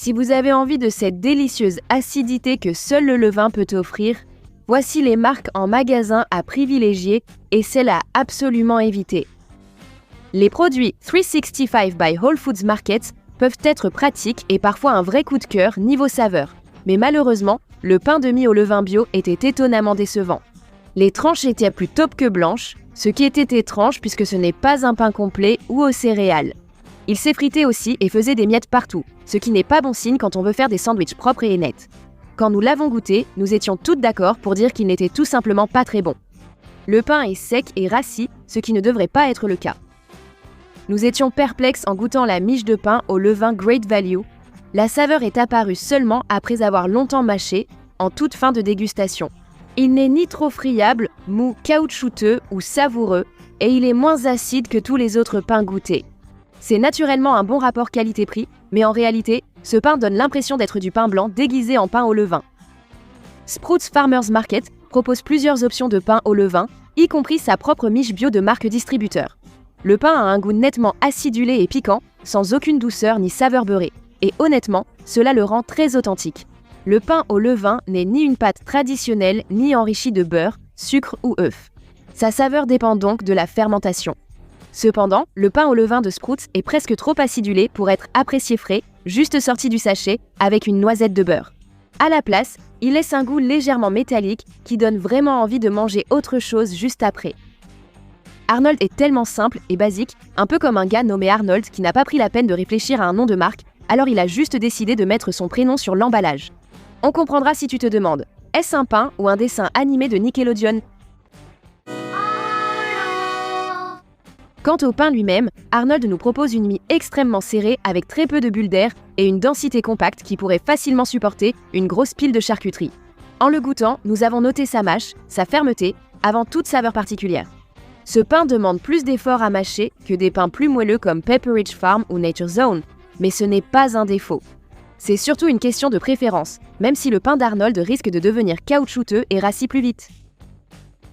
Si vous avez envie de cette délicieuse acidité que seul le levain peut offrir, voici les marques en magasin à privilégier et celles à absolument éviter. Les produits 365 by Whole Foods Market peuvent être pratiques et parfois un vrai coup de cœur niveau saveur. Mais malheureusement, le pain de mie au levain bio était étonnamment décevant. Les tranches étaient plus taupes que blanches, ce qui était étrange puisque ce n'est pas un pain complet ou aux céréales. Il s'effritait aussi et faisait des miettes partout, ce qui n'est pas bon signe quand on veut faire des sandwichs propres et nets. Quand nous l'avons goûté, nous étions toutes d'accord pour dire qu'il n'était tout simplement pas très bon. Le pain est sec et rassis, ce qui ne devrait pas être le cas. Nous étions perplexes en goûtant la miche de pain au levain Great Value. La saveur est apparue seulement après avoir longtemps mâché, en toute fin de dégustation. Il n'est ni trop friable, mou, caoutchouteux ou savoureux, et il est moins acide que tous les autres pains goûtés. C'est naturellement un bon rapport qualité-prix, mais en réalité, ce pain donne l'impression d'être du pain blanc déguisé en pain au levain. Sprouts Farmers Market propose plusieurs options de pain au levain, y compris sa propre miche bio de marque distributeur. Le pain a un goût nettement acidulé et piquant, sans aucune douceur ni saveur beurrée. Et honnêtement, cela le rend très authentique. Le pain au levain n'est ni une pâte traditionnelle, ni enrichie de beurre, sucre ou œufs. Sa saveur dépend donc de la fermentation. Cependant, le pain au levain de Sprouts est presque trop acidulé pour être apprécié frais, juste sorti du sachet, avec une noisette de beurre. À la place, il laisse un goût légèrement métallique qui donne vraiment envie de manger autre chose juste après. Arnold est tellement simple et basique, un peu comme un gars nommé Arnold qui n'a pas pris la peine de réfléchir à un nom de marque, alors il a juste décidé de mettre son prénom sur l'emballage. On comprendra si tu te demandes, est-ce un pain ou un dessin animé de Nickelodeon ? Quant au pain lui-même, Arnold nous propose une mie extrêmement serrée avec très peu de bulles d'air et une densité compacte qui pourrait facilement supporter une grosse pile de charcuterie. En le goûtant, nous avons noté sa mâche, sa fermeté, avant toute saveur particulière. Ce pain demande plus d'efforts à mâcher que des pains plus moelleux comme Pepperidge Farm ou Nature's Own, mais ce n'est pas un défaut. C'est surtout une question de préférence, même si le pain d'Arnold risque de devenir caoutchouteux et rassis plus vite.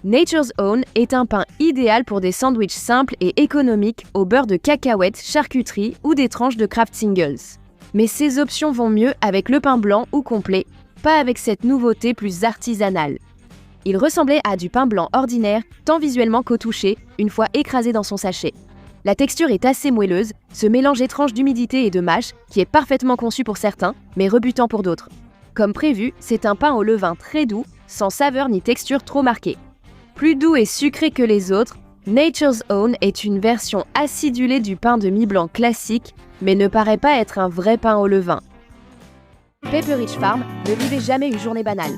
Nature's Own est un pain idéal pour des sandwichs simples et économiques au beurre de cacahuètes, charcuterie ou des tranches de Kraft Singles. Mais ces options vont mieux avec le pain blanc ou complet, pas avec cette nouveauté plus artisanale. Il ressemblait à du pain blanc ordinaire, tant visuellement qu'au toucher, une fois écrasé dans son sachet. La texture est assez moelleuse, ce mélange étrange d'humidité et de mâche qui est parfaitement conçu pour certains, mais rebutant pour d'autres. Comme prévu, c'est un pain au levain très doux, sans saveur ni texture trop marquée. Plus doux et sucré que les autres, Nature's Own est une version acidulée du pain de mie blanc classique, mais ne paraît pas être un vrai pain au levain. Pepperidge Farm, ne vivez jamais une journée banale.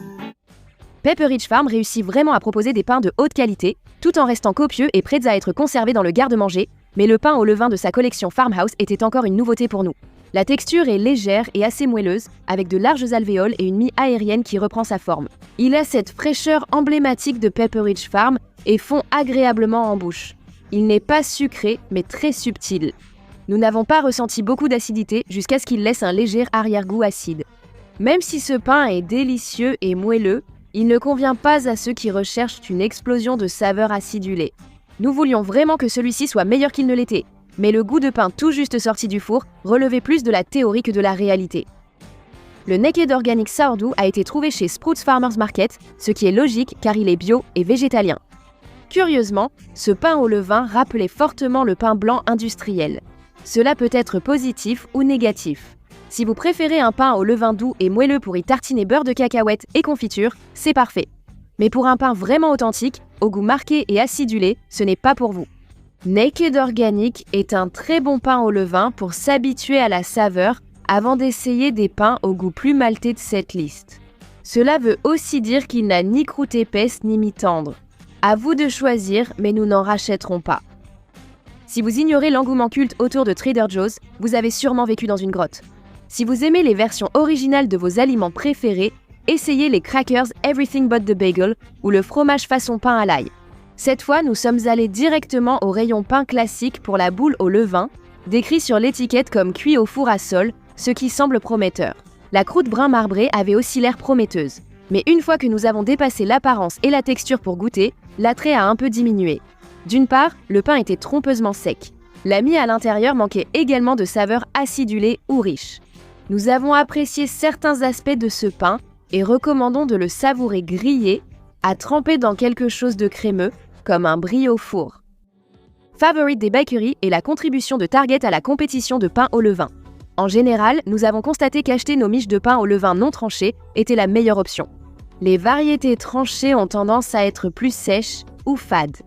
Pepperidge Farm réussit vraiment à proposer des pains de haute qualité, tout en restant copieux et prêts à être conservés dans le garde-manger, mais le pain au levain de sa collection Farmhouse était encore une nouveauté pour nous. La texture est légère et assez moelleuse, avec de larges alvéoles et une mie aérienne qui reprend sa forme. Il a cette fraîcheur emblématique de Pepperidge Farm et fond agréablement en bouche. Il n'est pas sucré, mais très subtil. Nous n'avons pas ressenti beaucoup d'acidité jusqu'à ce qu'il laisse un léger arrière-goût acide. Même si ce pain est délicieux et moelleux, il ne convient pas à ceux qui recherchent une explosion de saveurs acidulées. Nous voulions vraiment que celui-ci soit meilleur qu'il ne l'était, mais le goût de pain tout juste sorti du four relevait plus de la théorie que de la réalité. Le Naked Organic Sourdough a été trouvé chez Sprouts Farmers Market, ce qui est logique car il est bio et végétalien. Curieusement, ce pain au levain rappelait fortement le pain blanc industriel. Cela peut être positif ou négatif. Si vous préférez un pain au levain doux et moelleux pour y tartiner beurre de cacahuète et confiture, c'est parfait. Mais pour un pain vraiment authentique, au goût marqué et acidulé, ce n'est pas pour vous. Naked Organic est un très bon pain au levain pour s'habituer à la saveur avant d'essayer des pains au goût plus maltais de cette liste. Cela veut aussi dire qu'il n'a ni croûte épaisse ni mi-tendre. À vous de choisir, mais nous n'en rachèterons pas. Si vous ignorez l'engouement culte autour de Trader Joe's, vous avez sûrement vécu dans une grotte. Si vous aimez les versions originales de vos aliments préférés, essayez les crackers Everything But the Bagel ou le fromage façon pain à l'ail. Cette fois, nous sommes allés directement au rayon pain classique pour la boule au levain, décrit sur l'étiquette comme cuit au four à sol, ce qui semble prometteur. La croûte brun marbré avait aussi l'air prometteuse. Mais une fois que nous avons dépassé l'apparence et la texture pour goûter, l'attrait a un peu diminué. D'une part, le pain était trompeusement sec. La mie à l'intérieur manquait également de saveurs acidulées ou riches. Nous avons apprécié certains aspects de ce pain et recommandons de le savourer grillé, à tremper dans quelque chose de crémeux, comme un brie au four. Favorite des bakeries est la contribution de Target à la compétition de pain au levain. En général, nous avons constaté qu'acheter nos miches de pain au levain non tranchées était la meilleure option. Les variétés tranchées ont tendance à être plus sèches ou fades.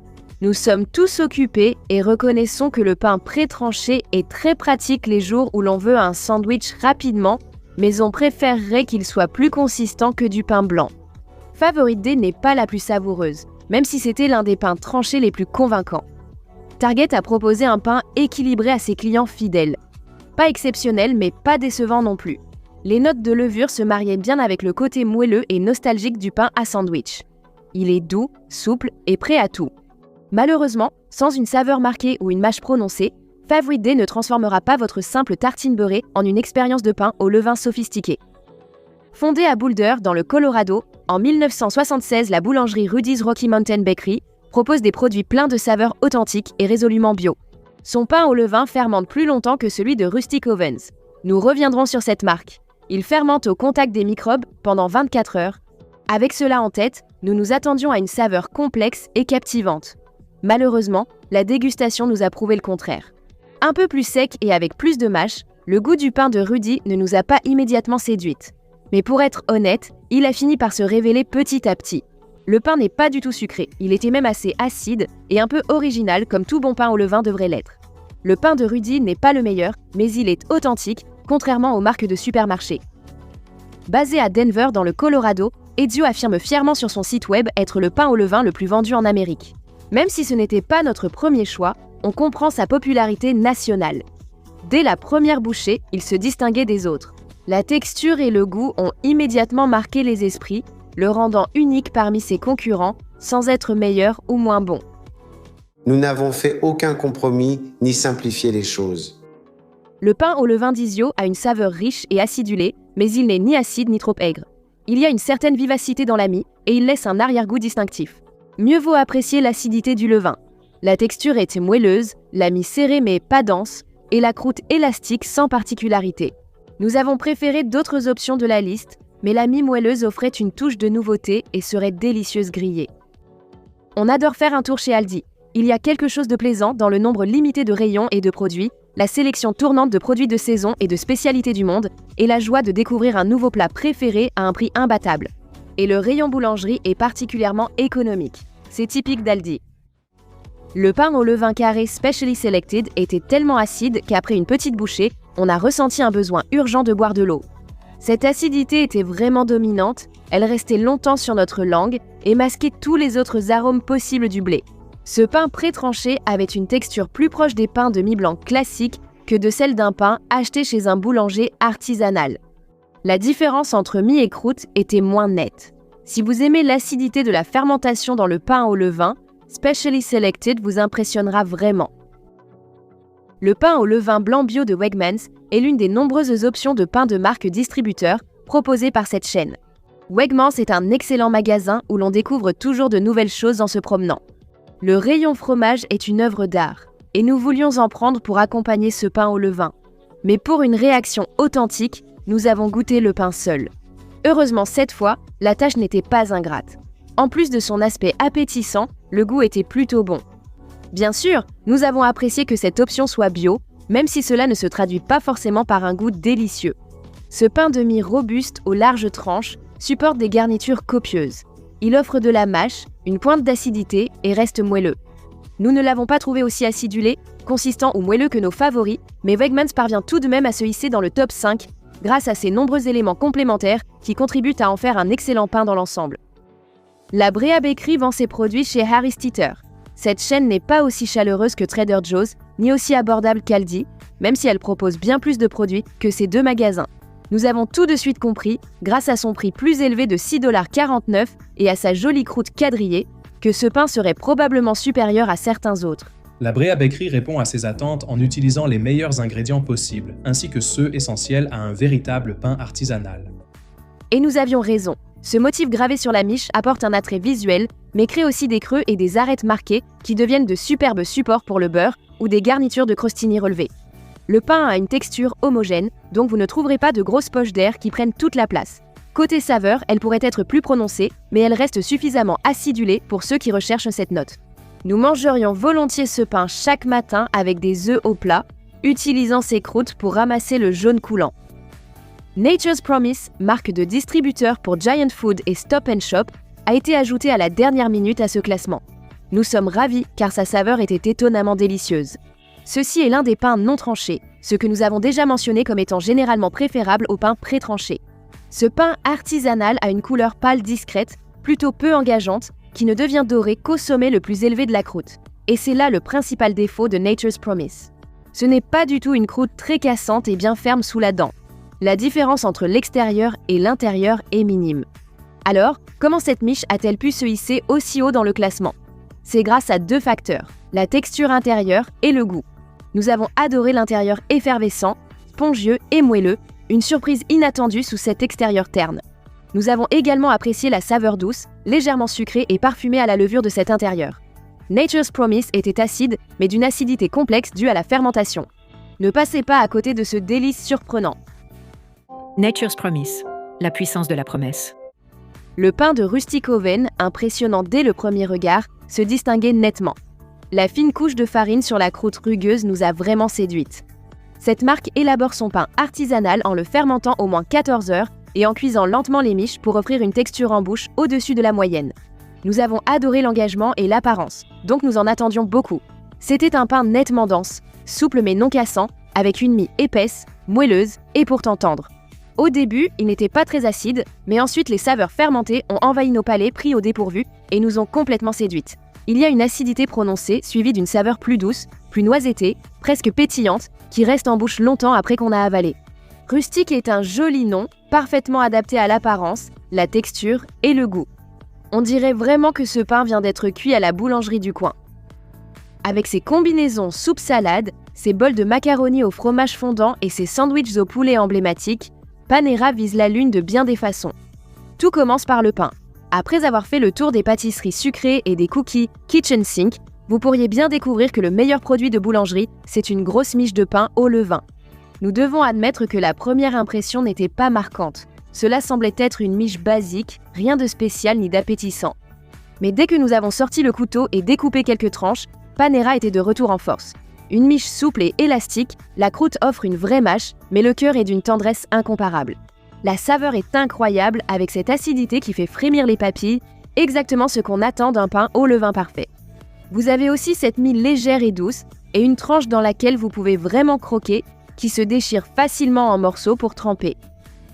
Nous sommes tous occupés et reconnaissons que le pain pré-tranché est très pratique les jours où l'on veut un sandwich rapidement, mais on préférerait qu'il soit plus consistant que du pain blanc. Favorite Day n'est pas la plus savoureuse, même si c'était l'un des pains tranchés les plus convaincants. Target a proposé un pain équilibré à ses clients fidèles. Pas exceptionnel, mais pas décevant non plus. Les notes de levure se mariaient bien avec le côté moelleux et nostalgique du pain à sandwich. Il est doux, souple et prêt à tout. Malheureusement, sans une saveur marquée ou une mâche prononcée, Favorite Day ne transformera pas votre simple tartine beurrée en une expérience de pain au levain sophistiqué. Fondée à Boulder, dans le Colorado, en 1976, la boulangerie Rudy's Rocky Mountain Bakery propose des produits pleins de saveurs authentiques et résolument bio. Son pain au levain fermente plus longtemps que celui de Rustic Ovens. Nous reviendrons sur cette marque. Il fermente au contact des microbes pendant 24 heures. Avec cela en tête, nous nous attendions à une saveur complexe et captivante. Malheureusement, la dégustation nous a prouvé le contraire. Un peu plus sec et avec plus de mâche, le goût du pain de Rudy ne nous a pas immédiatement séduites. Mais pour être honnête, il a fini par se révéler petit à petit. Le pain n'est pas du tout sucré, il était même assez acide et un peu original comme tout bon pain au levain devrait l'être. Le pain de Rudy n'est pas le meilleur, mais il est authentique, contrairement aux marques de supermarché. Basé à Denver dans le Colorado, Ezio affirme fièrement sur son site web être le pain au levain le plus vendu en Amérique. Même si ce n'était pas notre premier choix, on comprend sa popularité nationale. Dès la première bouchée, il se distinguait des autres. La texture et le goût ont immédiatement marqué les esprits, le rendant unique parmi ses concurrents, sans être meilleur ou moins bon. Nous n'avons fait aucun compromis ni simplifié les choses. Le pain au levain d'Ezio a une saveur riche et acidulée, mais il n'est ni acide ni trop aigre. Il y a une certaine vivacité dans la mie et il laisse un arrière-goût distinctif. Mieux vaut apprécier l'acidité du levain. La texture est moelleuse, la mie serrée mais pas dense, et la croûte élastique sans particularité. Nous avons préféré d'autres options de la liste, mais la mie moelleuse offrait une touche de nouveauté et serait délicieuse grillée. On adore faire un tour chez Aldi. Il y a quelque chose de plaisant dans le nombre limité de rayons et de produits, la sélection tournante de produits de saison et de spécialités du monde, et la joie de découvrir un nouveau plat préféré à un prix imbattable. Et le rayon boulangerie est particulièrement économique. C'est typique d'Aldi. Le pain au levain carré Specially Selected était tellement acide qu'après une petite bouchée, on a ressenti un besoin urgent de boire de l'eau. Cette acidité était vraiment dominante, elle restait longtemps sur notre langue et masquait tous les autres arômes possibles du blé. Ce pain pré-tranché avait une texture plus proche des pains de mie blanc classiques que de celle d'un pain acheté chez un boulanger artisanal. La différence entre mie et croûte était moins nette. Si vous aimez l'acidité de la fermentation dans le pain au levain, Specially Selected vous impressionnera vraiment. Le pain au levain blanc bio de Wegmans est l'une des nombreuses options de pain de marque distributeur proposées par cette chaîne. Wegmans est un excellent magasin où l'on découvre toujours de nouvelles choses en se promenant. Le rayon fromage est une œuvre d'art, et nous voulions en prendre pour accompagner ce pain au levain. Mais pour une réaction authentique, nous avons goûté le pain seul. Heureusement cette fois, la tâche n'était pas ingrate. En plus de son aspect appétissant, le goût était plutôt bon. Bien sûr, nous avons apprécié que cette option soit bio, même si cela ne se traduit pas forcément par un goût délicieux. Ce pain de mie robuste aux larges tranches supporte des garnitures copieuses. Il offre de la mâche, une pointe d'acidité et reste moelleux. Nous ne l'avons pas trouvé aussi acidulé, consistant ou moelleux que nos favoris, mais Wegmans parvient tout de même à se hisser dans le top 5 grâce à ses nombreux éléments complémentaires qui contribuent à en faire un excellent pain dans l'ensemble. La Brea Bakery vend ses produits chez Harris Teeter. Cette chaîne n'est pas aussi chaleureuse que Trader Joe's, ni aussi abordable qu'Aldi, même si elle propose bien plus de produits que ces deux magasins. Nous avons tout de suite compris, grâce à son prix plus élevé de 6,49 $ et à sa jolie croûte quadrillée, que ce pain serait probablement supérieur à certains autres. La Brea Bakery répond à ces attentes en utilisant les meilleurs ingrédients possibles, ainsi que ceux essentiels à un véritable pain artisanal. Et nous avions raison. Ce motif gravé sur la miche apporte un attrait visuel, mais crée aussi des creux et des arêtes marquées qui deviennent de superbes supports pour le beurre ou des garnitures de crostini relevées. Le pain a une texture homogène, donc vous ne trouverez pas de grosses poches d'air qui prennent toute la place. Côté saveur, elle pourrait être plus prononcée, mais elle reste suffisamment acidulée pour ceux qui recherchent cette note. Nous mangerions volontiers ce pain chaque matin avec des œufs au plat, utilisant ses croûtes pour ramasser le jaune coulant. Nature's Promise, marque de distributeur pour Giant Food et Stop & Shop, a été ajoutée à la dernière minute à ce classement. Nous sommes ravis car sa saveur était étonnamment délicieuse. Ceci est l'un des pains non tranchés, ce que nous avons déjà mentionné comme étant généralement préférable au pain pré-tranché. Ce pain artisanal a une couleur pâle discrète, plutôt peu engageante, qui ne devient doré qu'au sommet le plus élevé de la croûte. Et c'est là le principal défaut de Nature's Promise. Ce n'est pas du tout une croûte très cassante et bien ferme sous la dent. La différence entre l'extérieur et l'intérieur est minime. Alors, comment cette miche a-t-elle pu se hisser aussi haut dans le classement? C'est grâce à deux facteurs, la texture intérieure et le goût. Nous avons adoré l'intérieur effervescent, spongieux et moelleux, une surprise inattendue sous cet extérieur terne. Nous avons également apprécié la saveur douce, légèrement sucrée et parfumée à la levure de cet intérieur. Nature's Promise était acide, mais d'une acidité complexe due à la fermentation. Ne passez pas à côté de ce délice surprenant. Nature's Promise, la puissance de la promesse. Le pain de Rustic Oven, impressionnant dès le premier regard, se distinguait nettement. La fine couche de farine sur la croûte rugueuse nous a vraiment séduites. Cette marque élabore son pain artisanal en le fermentant au moins 14 heures et en cuisant lentement les miches pour offrir une texture en bouche au-dessus de la moyenne. Nous avons adoré l'engagement et l'apparence, donc nous en attendions beaucoup. C'était un pain nettement dense, souple mais non cassant, avec une mie épaisse, moelleuse et pourtant tendre. Au début, il n'était pas très acide, mais ensuite les saveurs fermentées ont envahi nos palais pris au dépourvu et nous ont complètement séduites. Il y a une acidité prononcée suivie d'une saveur plus douce, plus noisettée, presque pétillante, qui reste en bouche longtemps après qu'on a avalé. Rustic est un joli nom, parfaitement adapté à l'apparence, la texture et le goût. On dirait vraiment que ce pain vient d'être cuit à la boulangerie du coin. Avec ses combinaisons soupe-salade, ses bols de macaroni au fromage fondant et ses sandwichs au poulet emblématiques, Panera vise la lune de bien des façons. Tout commence par le pain. Après avoir fait le tour des pâtisseries sucrées et des cookies Kitchen Sink, vous pourriez bien découvrir que le meilleur produit de boulangerie, c'est une grosse miche de pain au levain. Nous devons admettre que la première impression n'était pas marquante. Cela semblait être une miche basique, rien de spécial ni d'appétissant. Mais dès que nous avons sorti le couteau et découpé quelques tranches, Panera était de retour en force. Une miche souple et élastique, la croûte offre une vraie mâche, mais le cœur est d'une tendresse incomparable. La saveur est incroyable avec cette acidité qui fait frémir les papilles, exactement ce qu'on attend d'un pain au levain parfait. Vous avez aussi cette mie légère et douce, et une tranche dans laquelle vous pouvez vraiment croquer, qui se déchire facilement en morceaux pour tremper.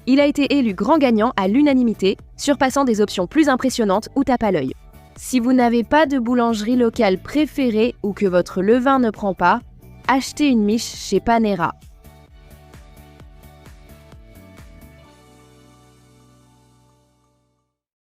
Il a été élu grand gagnant à l'unanimité, surpassant des options plus impressionnantes ou tape à l'œil. Si vous n'avez pas de boulangerie locale préférée ou que votre levain ne prend pas, achetez une miche chez Panera.